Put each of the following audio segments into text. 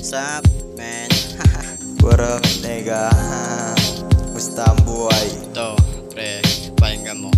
What's up, man? What up, nigga? Musta ang buhay? Ito, pre, pakinggan mo.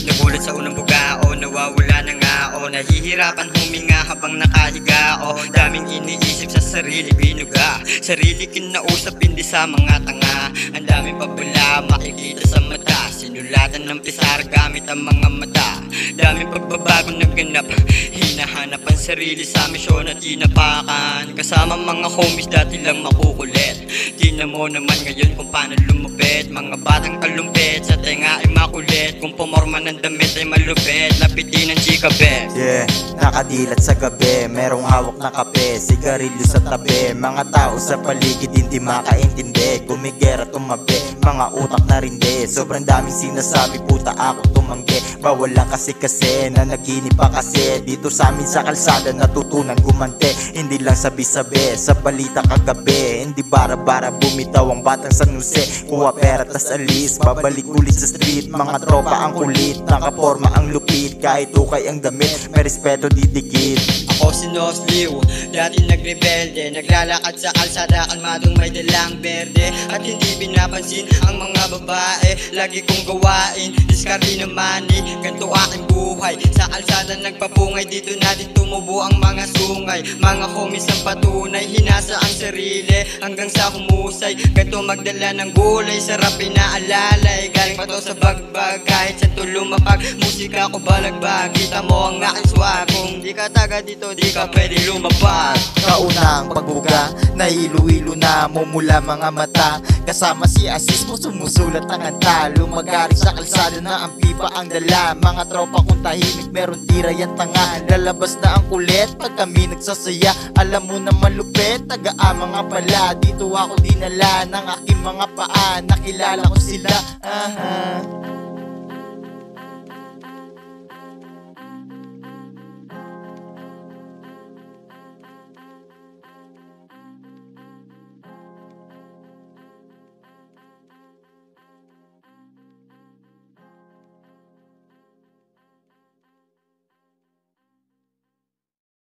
Nagulat sa unang bugao, nawawala na nga o nahihirapan huminga habang nakahiga o daming iniisip sa sarili, binuga sarili kinausap, hindi sa mga tanga. Ang daming pabala, makikita sa mata, sinulatan ng pisar gamit ang mga mata. Daming pagbabago naganap, hinahanap ang sarili sa misyon at tinapakan. Kasama mga homies dati lang makukulit, tingnan mo naman ngayon kung paano lumupit. Mga batang kalumpit, sa tenga ay makulit, kung pumorma ng damit ay malupit, lapitin ng chikabe. Yeah, nakadilat sa gabi, merong hawak na kape, sigarilyo sa tabi. Mga tao sa paligid hindi makaintindi, gumigera tumabi, mga utak na rindi. Sobrang daming sinasabi, puta ako tumanggi. Bawal lang kasi na naginip pa kasi. Dito sa amin sa kalsada natutunan gumante, hindi lang sabi-sabi sa balita kagabi. Hindi bara-bara bumitaw ang batang San Jose, kuha pera tas alis, babalik ulit sa street. Mga tropa ang kulit, nakaporma ang lupit, kahit ukay ang damit, may respeto didikit. Ako si Nosliw, dati nagrebelde, naglalakad sa kalsada, kalmadong may dalang berde. At hindi pinapansin ang mga babae, lagi kong gawain, diskarte na money, ganito aking buhay. Sa kalsada nagpapungay, dito natin tumubo ang mga sungay. Mga homies ang patunay, hinasa ang sarili hanggang sa humusay. Ganito magdala ng gulay, sarap inaalalay, galing pa to sa bagbag, kahit sa tulumapag. Musika ko balagbag, kita mo ang aking swag. Kung di ka taga dito, di ka pwede lumapag. Kaunang pagbuga, nahilo-hilo na mumula mga mata. Kasama si Asis mo, sumusulat ang kanta. Lumagari sa kalsada na ang pipa ang dala. Mga tropa kong tahimik, meron tira yan tanga. Lalabas na ang kulit pag kami nagsasaya. Alam mo na malupit, taga-ama nga pala. Dito ako dinala ng aking mga paa, nakilala ko sila.